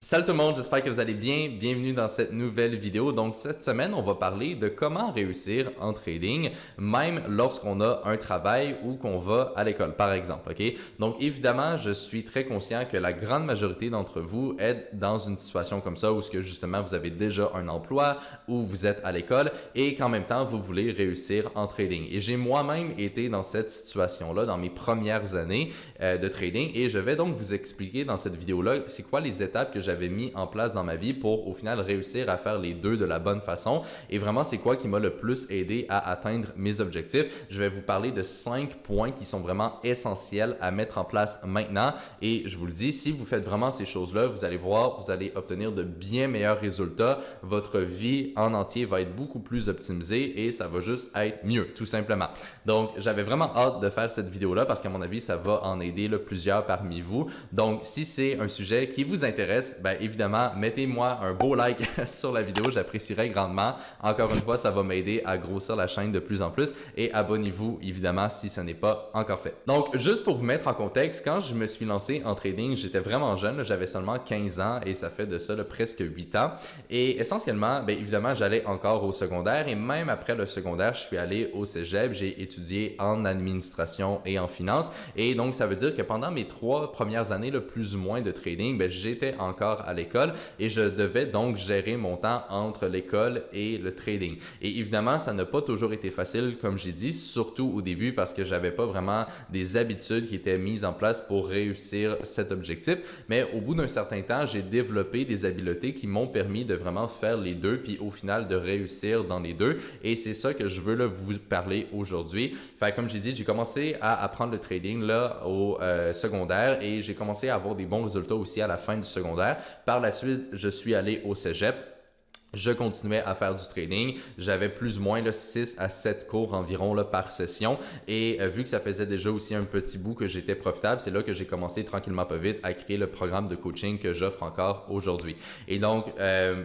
Salut tout le monde, j'espère que vous allez bien. Bienvenue dans cette nouvelle vidéo. Donc cette semaine, on va parler de comment réussir en trading, même lorsqu'on a un travail ou qu'on va à l'école, par exemple. Ok. Donc évidemment, je suis très conscient que la grande majorité d'entre vous est dans une situation comme ça où ce que justement vous avez déjà un emploi ou vous êtes à l'école et qu'en même temps vous voulez réussir en trading. Et j'ai moi-même été dans cette situation-là dans mes premières années de trading et je vais donc vous expliquer dans cette vidéo-là c'est quoi les étapes que j'avais mis en place dans ma vie pour au final réussir à faire les deux de la bonne façon et vraiment c'est quoi qui m'a le plus aidé à atteindre mes objectifs. Je vais vous parler de 5 points qui sont vraiment essentiels à mettre en place maintenant et je vous le dis, si vous faites vraiment ces choses-là, vous allez voir, vous allez obtenir de bien meilleurs résultats. Votre vie en entier va être beaucoup plus optimisée et ça va juste être mieux, tout simplement. Donc, j'avais vraiment hâte de faire cette vidéo-là parce qu'à mon avis, ça va en aider plusieurs parmi vous. Donc, si c'est un sujet qui vous intéresse, bien évidemment, mettez-moi un beau like sur la vidéo, j'apprécierais grandement. Encore une fois, ça va m'aider à grossir la chaîne de plus en plus et abonnez-vous évidemment si ce n'est pas encore fait. Donc, juste pour vous mettre en contexte, quand je me suis lancé en trading, j'étais vraiment jeune, j'avais seulement 15 ans et ça fait de ça presque 8 ans. Et essentiellement, bien évidemment, j'allais encore au secondaire et même après le secondaire, je suis allé au cégep, j'ai étudié en administration et en finance. Et donc, ça veut dire que pendant mes 3 premières années, plus ou moins de trading, bien, j'étais encore à l'école et je devais donc gérer mon temps entre l'école et le trading. Et évidemment, ça n'a pas toujours été facile, comme j'ai dit, surtout au début parce que j'avais pas vraiment des habitudes qui étaient mises en place pour réussir cet objectif. Mais au bout d'un certain temps, j'ai développé des habiletés qui m'ont permis de vraiment faire les deux puis au final de réussir dans les deux. Et c'est ça que je veux vous parler aujourd'hui. Fait comme j'ai dit, j'ai commencé à apprendre le trading là au secondaire et j'ai commencé à avoir des bons résultats aussi à la fin du secondaire. Par la suite, je suis allé au cégep. Je continuais à faire du trading. J'avais plus ou moins 6 à 7 cours environ par session. Et vu que ça faisait déjà aussi un petit bout que j'étais profitable, c'est là que j'ai commencé tranquillement pas vite à créer le programme de coaching que j'offre encore aujourd'hui. Et donc,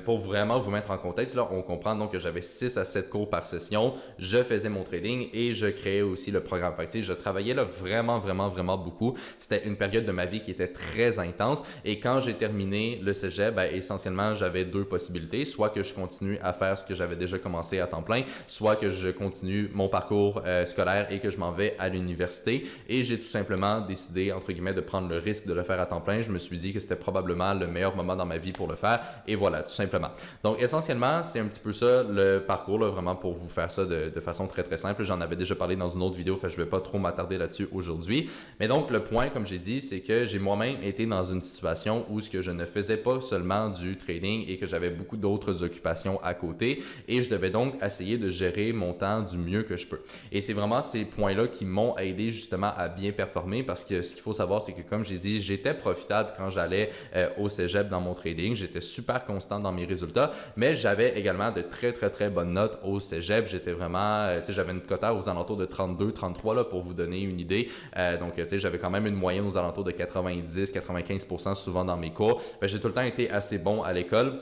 pour vraiment vous mettre en contexte, là, on comprend donc que j'avais 6 à 7 cours par session. Je faisais mon trading et je créais aussi le programme. Fait que, je travaillais là vraiment beaucoup. C'était une période de ma vie qui était très intense. Et quand j'ai terminé le cégep, ben, essentiellement, j'avais deux possibilités. Soit que je continue à faire ce que j'avais déjà commencé à temps plein, soit que je continue mon parcours scolaire et que je m'en vais à l'université. Et j'ai tout simplement décidé, entre guillemets, de prendre le risque de le faire à temps plein. Je me suis dit que c'était probablement le meilleur moment dans ma vie pour le faire. Et voilà, tout simplement. Donc, essentiellement, c'est un petit peu ça le parcours, là, vraiment pour vous faire ça de façon très simple. J'en avais déjà parlé dans une autre vidéo, fait que je ne vais pas trop m'attarder là-dessus aujourd'hui. Mais donc, le point, comme j'ai dit, c'est que j'ai moi-même été dans une situation où ce que je ne faisais pas seulement du trading et que j'avais beaucoup d'autres occupations à côté et je devais donc essayer de gérer mon temps du mieux que je peux. Et c'est vraiment ces points-là qui m'ont aidé justement à bien performer parce que ce qu'il faut savoir, c'est que comme j'ai dit, j'étais profitable quand j'allais au cégep dans mon trading. J'étais super constant dans mes résultats, mais j'avais également de très bonnes notes au cégep. J'étais vraiment, tu sais, j'avais une cote aux alentours de 32, 33 là pour vous donner une idée. Donc, tu sais, j'avais quand même une moyenne aux alentours de 90, 95% souvent dans mes cours. J'ai tout le temps été assez bon à l'école.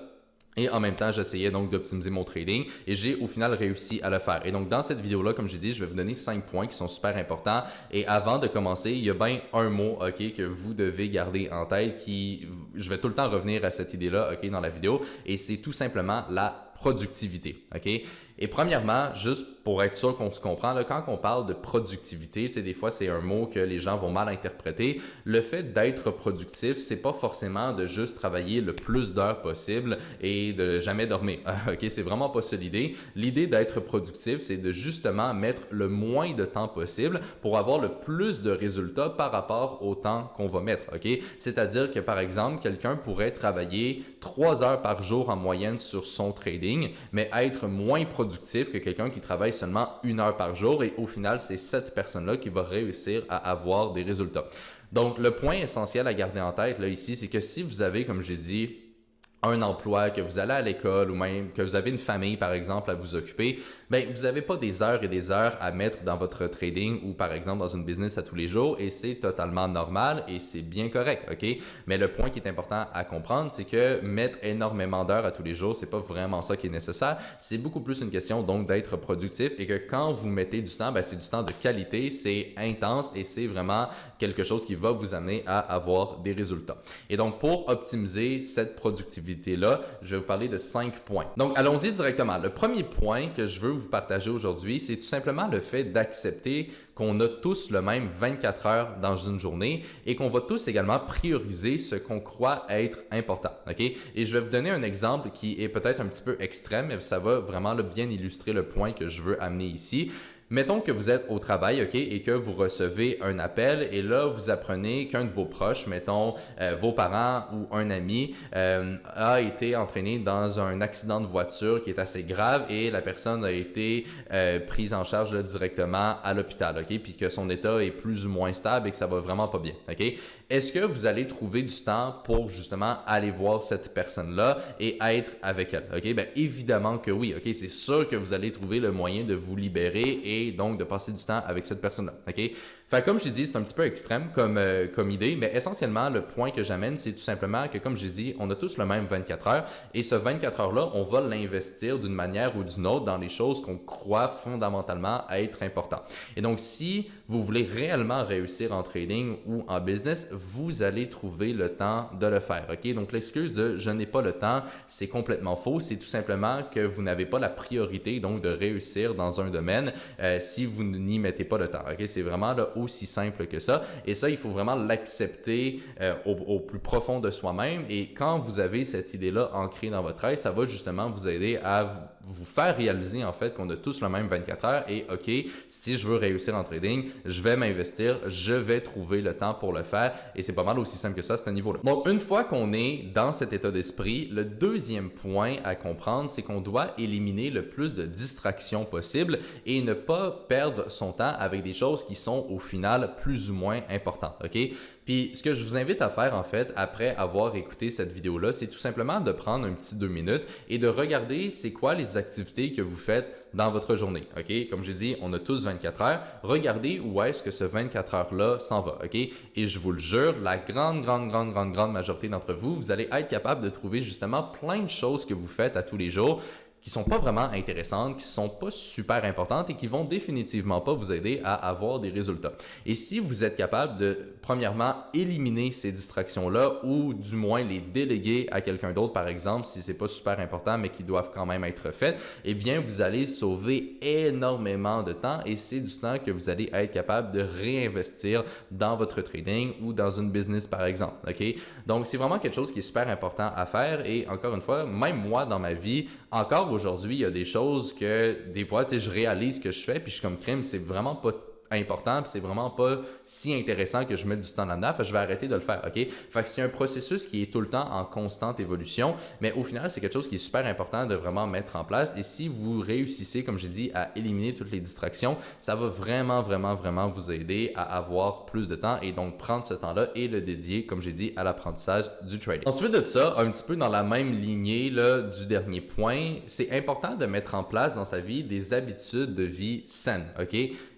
Et en même temps, j'essayais donc d'optimiser mon trading et j'ai au final réussi à le faire. Et donc, dans cette vidéo-là, comme j'ai dit, je vais vous donner 5 points qui sont super importants. Et avant de commencer, il y a bien un mot, OK, que vous devez garder en tête je vais tout le temps revenir à cette idée-là, OK, dans la vidéo. Et c'est tout simplement la productivité, OK? Et premièrement, juste pour être sûr qu'on se comprend, là, quand on parle de productivité, tu sais, des fois, c'est un mot que les gens vont mal interpréter. Le fait d'être productif, c'est pas forcément de juste travailler le plus d'heures possible et de jamais dormir. OK, c'est vraiment pas ça l'idée. L'idée d'être productif, c'est de justement mettre le moins de temps possible pour avoir le plus de résultats par rapport au temps qu'on va mettre, OK? C'est-à-dire que, par exemple, quelqu'un pourrait travailler 3 heures par jour en moyenne sur son trading, mais être moins productif que quelqu'un qui travaille seulement 1 heure par jour et au final, c'est cette personne-là qui va réussir à avoir des résultats. Donc, le point essentiel à garder en tête là ici, c'est que si vous avez, comme j'ai dit, un emploi, que vous allez à l'école ou même que vous avez une famille, par exemple, à vous occuper, bien, vous n'avez pas des heures et des heures à mettre dans votre trading ou, par exemple, dans une business à tous les jours et c'est totalement normal et c'est bien correct, OK? Mais le point qui est important à comprendre, c'est que mettre énormément d'heures à tous les jours, c'est pas vraiment ça qui est nécessaire. C'est beaucoup plus une question, donc, d'être productif et que quand vous mettez du temps, bien, c'est du temps de qualité, c'est intense et c'est vraiment quelque chose qui va vous amener à avoir des résultats. Et donc, pour optimiser cette productivité-là, je vais vous parler de 5 points. Donc, allons-y directement. Le premier point que je veux vous partager aujourd'hui, c'est tout simplement le fait d'accepter qu'on a tous le même 24 heures dans une journée et qu'on va tous également prioriser ce qu'on croit être important. OK? Et je vais vous donner un exemple qui est peut-être un petit peu extrême, mais ça va vraiment bien illustrer le point que je veux amener ici. Mettons que vous êtes au travail, OK, et que vous recevez un appel et là, vous apprenez qu'un de vos proches, mettons vos parents ou un ami, a été entraîné dans un accident de voiture qui est assez grave et la personne a été prise en charge là, directement à l'hôpital, OK, puis que son état est plus ou moins stable et que ça va vraiment pas bien, OK? Est-ce que vous allez trouver du temps pour justement aller voir cette personne-là et être avec elle? OK? Bien, évidemment que oui. OK? C'est sûr que vous allez trouver le moyen de vous libérer et donc de passer du temps avec cette personne-là. OK? Fait comme je t'ai dit, c'est un petit peu extrême comme idée, mais essentiellement, le point que j'amène, c'est tout simplement que, comme j'ai dit, on a tous le même 24 heures et ce 24 heures-là, on va l'investir d'une manière ou d'une autre dans les choses qu'on croit fondamentalement être importantes. Et donc, si vous voulez réellement réussir en trading ou en business, vous allez trouver le temps de le faire. OK? Donc, l'excuse de « je n'ai pas le temps », c'est complètement faux. C'est tout simplement que vous n'avez pas la priorité donc de réussir dans un domaine si vous n'y mettez pas le temps. OK? C'est vraiment là, aussi simple que ça. Et ça, il faut vraiment l'accepter au plus profond de soi-même. Et quand vous avez cette idée-là ancrée dans votre tête, ça va justement vous aider à vous faire réaliser en fait qu'on a tous le même 24 heures et OK, si je veux réussir en trading, je vais m'investir, je vais trouver le temps pour le faire et c'est pas mal aussi simple que ça à ce niveau-là. Donc, une fois qu'on est dans cet état d'esprit, le deuxième point à comprendre, c'est qu'on doit éliminer le plus de distractions possible et ne pas perdre son temps avec des choses qui sont au final plus ou moins importantes, OK? Puis, ce que je vous invite à faire, en fait, après avoir écouté cette vidéo-là, c'est tout simplement de prendre un petit 2 minutes et de regarder c'est quoi les activités que vous faites dans votre journée, OK? Comme j'ai dit, on a tous 24 heures. Regardez où est-ce que ce 24 heures-là s'en va, OK? Et je vous le jure, la grande majorité d'entre vous, vous allez être capable de trouver justement plein de choses que vous faites à tous les jours qui sont pas vraiment intéressantes, qui sont pas super importantes et qui vont définitivement pas vous aider à avoir des résultats. Et si vous êtes capable de, premièrement, éliminer ces distractions-là ou du moins les déléguer à quelqu'un d'autre, par exemple, si c'est pas super important mais qui doivent quand même être faites, eh bien, vous allez sauver énormément de temps et c'est du temps que vous allez être capable de réinvestir dans votre trading ou dans une business, par exemple. OK? Donc, c'est vraiment quelque chose qui est super important à faire et encore une fois, même moi, dans ma vie, encore aujourd'hui, il y a des choses que des fois, je réalise que je fais, puis je suis comme crime, c'est vraiment pas important, puis c'est vraiment pas si intéressant que je mette du temps là-dedans, je vais arrêter de le faire, OK? Fait que c'est un processus qui est tout le temps en constante évolution, mais au final, c'est quelque chose qui est super important de vraiment mettre en place et si vous réussissez, comme j'ai dit, à éliminer toutes les distractions, ça va vraiment vous aider à avoir plus de temps et donc prendre ce temps-là et le dédier, comme j'ai dit, à l'apprentissage du trading. Ensuite de ça, un petit peu dans la même lignée là, du dernier point, c'est important de mettre en place dans sa vie des habitudes de vie saines, OK?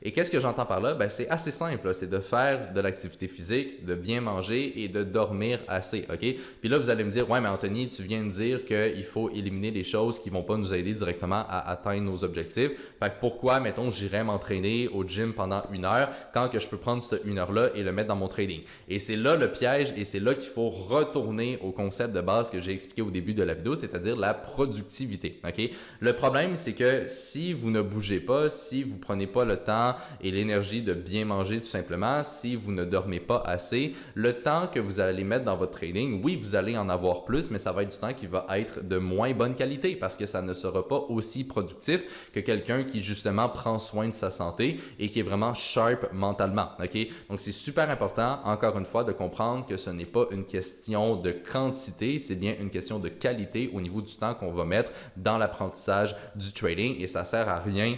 Et qu'est-ce que j'entends par là? Ben, c'est assez simple, c'est de faire de l'activité physique, de bien manger et de dormir assez, OK? Puis là, vous allez me dire, ouais, mais Anthony, tu viens de dire qu'il faut éliminer les choses qui vont pas nous aider directement à atteindre nos objectifs. Fait que pourquoi, mettons, j'irais m'entraîner au gym pendant 1 heure quand que je peux prendre cette 1 heure-là et le mettre dans mon trading? Et c'est là le piège et c'est là qu'il faut retourner au concept de base que j'ai expliqué au début de la vidéo, c'est-à-dire la productivité, OK? Le problème, c'est que si vous ne bougez pas, si vous prenez pas le temps et l'énergie de bien manger tout simplement, si vous ne dormez pas assez, le temps que vous allez mettre dans votre trading, oui, vous allez en avoir plus, mais ça va être du temps qui va être de moins bonne qualité parce que ça ne sera pas aussi productif que quelqu'un qui justement prend soin de sa santé et qui est vraiment sharp mentalement, OK? Donc, c'est super important, encore une fois, de comprendre que ce n'est pas une question de quantité, c'est bien une question de qualité au niveau du temps qu'on va mettre dans l'apprentissage du trading et ça sert à rien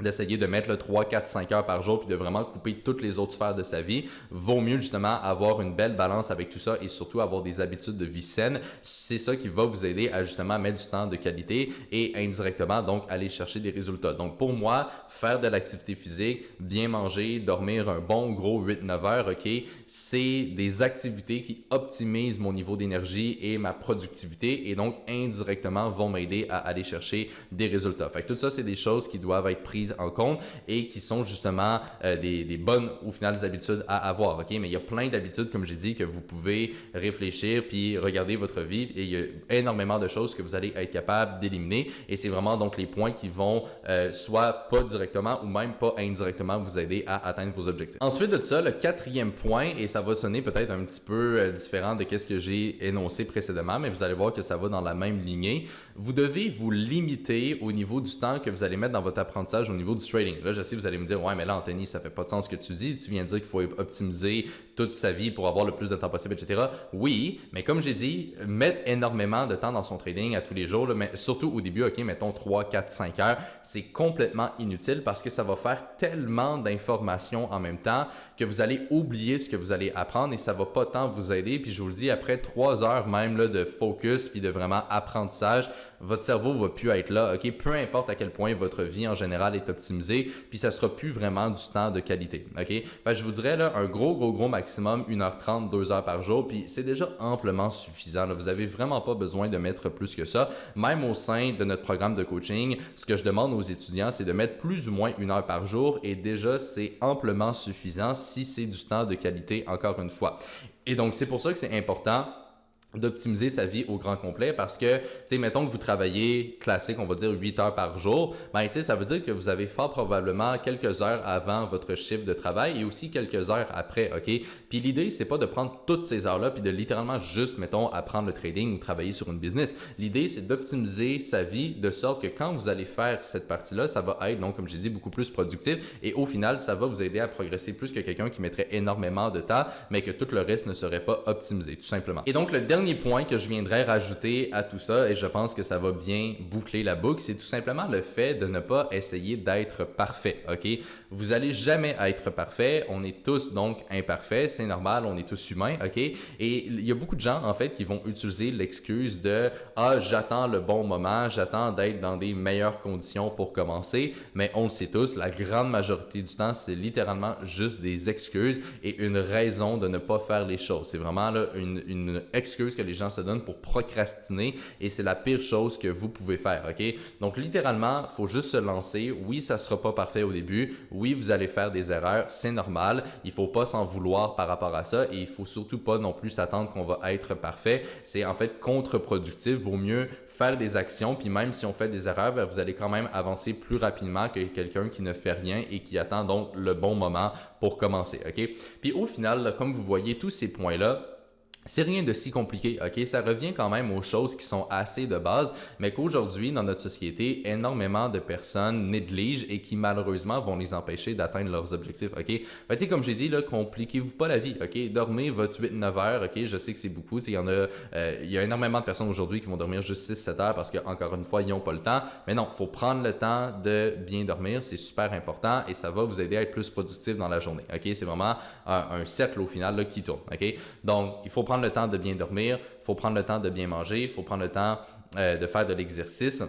d'essayer de mettre le 3, 4, 5 heures par jour puis de vraiment couper toutes les autres sphères de sa vie. Vaut mieux justement avoir une belle balance avec tout ça et surtout avoir des habitudes de vie saines. C'est ça qui va vous aider à justement mettre du temps de qualité et indirectement donc aller chercher des résultats. Donc pour moi, faire de l'activité physique, bien manger, dormir un bon gros 8-9 heures, OK, c'est des activités qui optimisent mon niveau d'énergie et ma productivité et donc indirectement vont m'aider à aller chercher des résultats. Fait que tout ça, c'est des choses qui doivent être prises prises en compte et qui sont justement des bonnes au final des habitudes à avoir, ok? Mais il y a plein d'habitudes, comme j'ai dit, que vous pouvez réfléchir puis regarder votre vie et il y a énormément de choses que vous allez être capable d'éliminer et c'est vraiment donc les points qui vont soit pas directement ou même pas indirectement vous aider à atteindre vos objectifs. Ensuite de ça, le quatrième point, et ça va sonner peut-être un petit peu différent de ce que j'ai énoncé précédemment, mais vous allez voir que ça va dans la même lignée. Vous devez vous limiter au niveau du temps que vous allez mettre dans votre apprentissage au niveau du trading. Là, je sais, vous allez me dire, ouais, mais là, Anthony, ça fait pas de sens ce que tu dis. Tu viens de dire qu'il faut optimiser toute sa vie pour avoir le plus de temps possible, etc. Oui, mais comme j'ai dit, mettre énormément de temps dans son trading à tous les jours, là, mais surtout au début, ok, mettons 3, 4, 5 heures, c'est complètement inutile parce que ça va faire tellement d'informations en même temps que vous allez oublier ce que vous allez apprendre et ça va pas tant vous aider. Puis je vous le dis, après 3 heures même là, de focus puis de vraiment apprentissage, votre cerveau va plus être là, ok? Peu importe à quel point votre vie en général est optimisée, puis ça sera plus vraiment du temps de qualité, ok? Fait que je vous dirais là, un gros maximum, 1h30, 2 heures par jour, puis c'est déjà amplement suffisant, là. Vous avez vraiment pas besoin de mettre plus que ça. Même au sein de notre programme de coaching, ce que je demande aux étudiants, c'est de mettre plus ou moins 1 heure par jour et déjà, c'est amplement suffisant si c'est du temps de qualité, encore une fois. Et donc, c'est pour ça que c'est important d'optimiser sa vie au grand complet parce que, tu sais, mettons que vous travaillez classique, on va dire 8 heures par jour, ben, tu sais, ça veut dire que vous avez fort probablement quelques heures avant votre chiffre de travail et aussi quelques heures après, ok? Puis l'idée, c'est pas de prendre toutes ces heures-là puis de littéralement juste, mettons, apprendre le trading ou travailler sur une business. L'idée, c'est d'optimiser sa vie de sorte que quand vous allez faire cette partie-là, ça va être, donc, comme j'ai dit, beaucoup plus productif et au final, ça va vous aider à progresser plus que quelqu'un qui mettrait énormément de temps, mais que tout le reste ne serait pas optimisé, tout simplement. Et donc, le dernier point que je viendrais rajouter à tout ça, et je pense que ça va bien boucler la boucle, c'est tout simplement le fait de ne pas essayer d'être parfait, ok? Vous allez jamais être parfait, on est tous donc imparfaits, c'est normal, on est tous humains, ok? Et il y a beaucoup de gens, en fait, qui vont utiliser l'excuse de « Ah, j'attends le bon moment, j'attends d'être dans des meilleures conditions pour commencer », mais on le sait tous, la grande majorité du temps, c'est littéralement juste des excuses et une raison de ne pas faire les choses. C'est vraiment là, une excuse que les gens se donnent pour procrastiner et c'est la pire chose que vous pouvez faire, ok? Donc littéralement, il faut juste se lancer. Oui, ça sera pas parfait au début. Oui, vous allez faire des erreurs, c'est normal. Il faut pas s'en vouloir par rapport à ça et il faut surtout pas non plus s'attendre qu'on va être parfait. C'est en fait contre-productif. Vaut mieux faire des actions puis même si on fait des erreurs, ben, vous allez quand même avancer plus rapidement que quelqu'un qui ne fait rien et qui attend donc le bon moment pour commencer, ok? Puis au final, là, comme vous voyez, tous ces points-là, c'est rien de si compliqué, ok? Ça revient quand même aux choses qui sont assez de base, mais qu'aujourd'hui, dans notre société, énormément de personnes négligent et qui malheureusement vont les empêcher d'atteindre leurs objectifs, ok? Fait que, comme j'ai dit, là, compliquez-vous pas la vie, ok? Dormez votre 8-9 heures, ok? Je sais que c'est beaucoup, il y a énormément de personnes aujourd'hui qui vont dormir juste 6-7 heures parce qu'encore une fois, ils n'ont pas le temps, mais non, il faut prendre le temps de bien dormir, c'est super important et ça va vous aider à être plus productif dans la journée, ok? C'est vraiment un cercle au final là, qui tourne, ok? Donc, il faut prendre le temps de bien dormir, il faut prendre le temps de bien manger, il faut prendre le temps de faire de l'exercice.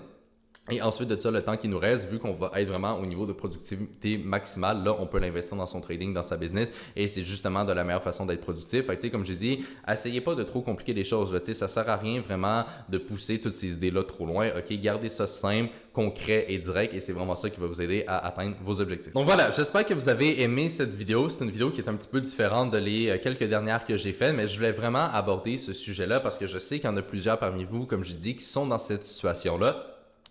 Et ensuite de ça, le temps qui nous reste, vu qu'on va être vraiment au niveau de productivité maximale, là, on peut l'investir dans son trading, dans sa business, et c'est justement de la meilleure façon d'être productif. Fait que, comme j'ai dit, essayez pas de trop compliquer les choses. Là, ça sert à rien vraiment de pousser toutes ces idées-là trop loin. Ok, gardez ça simple, concret et direct, et c'est vraiment ça qui va vous aider à atteindre vos objectifs. Donc voilà, j'espère que vous avez aimé cette vidéo. C'est une vidéo qui est un petit peu différente de les quelques dernières que j'ai faites, mais je voulais vraiment aborder ce sujet-là parce que je sais qu'il y en a plusieurs parmi vous, comme je dis, qui sont dans cette situation-là.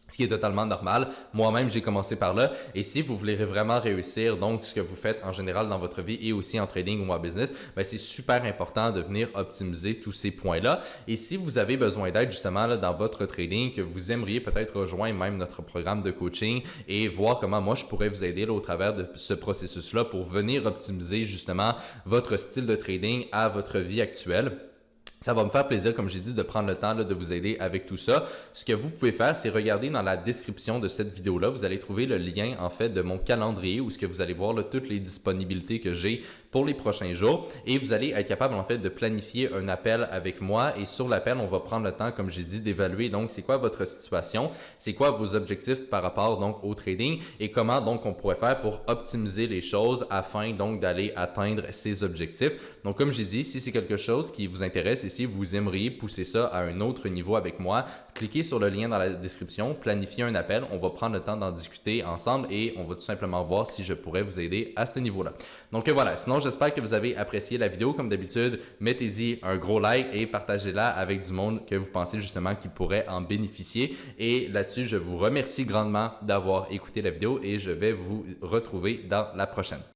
Ce qui est totalement normal. Moi-même, j'ai commencé par là. Et si vous voulez vraiment réussir, donc ce que vous faites en général dans votre vie et aussi en trading ou en business, ben, c'est super important de venir optimiser tous ces points-là. Et si vous avez besoin d'aide justement là, dans votre trading, que vous aimeriez peut-être rejoindre même notre programme de coaching et voir comment moi je pourrais vous aider là, au travers de ce processus-là pour venir optimiser justement votre style de trading à votre vie actuelle. Ça va me faire plaisir, comme j'ai dit, de prendre le temps là, de vous aider avec tout ça. Ce que vous pouvez faire, c'est regarder dans la description de cette vidéo-là. Vous allez trouver le lien, en fait, de mon calendrier où ce que vous allez voir là, toutes les disponibilités que j'ai pour les prochains jours. Et vous allez être capable, en fait, de planifier un appel avec moi. Et sur l'appel, on va prendre le temps, comme j'ai dit, d'évaluer donc c'est quoi votre situation, c'est quoi vos objectifs par rapport donc au trading et comment donc on pourrait faire pour optimiser les choses afin donc d'aller atteindre ces objectifs. Donc, comme j'ai dit, si c'est quelque chose qui vous intéresse et si vous aimeriez pousser ça à un autre niveau avec moi, cliquez sur le lien dans la description, planifiez un appel, on va prendre le temps d'en discuter ensemble et on va tout simplement voir si je pourrais vous aider à ce niveau-là. Donc voilà, sinon j'espère que vous avez apprécié la vidéo. Comme d'habitude, mettez-y un gros like et partagez-la avec du monde que vous pensez justement qui pourrait en bénéficier. Et là-dessus, je vous remercie grandement d'avoir écouté la vidéo et je vais vous retrouver dans la prochaine.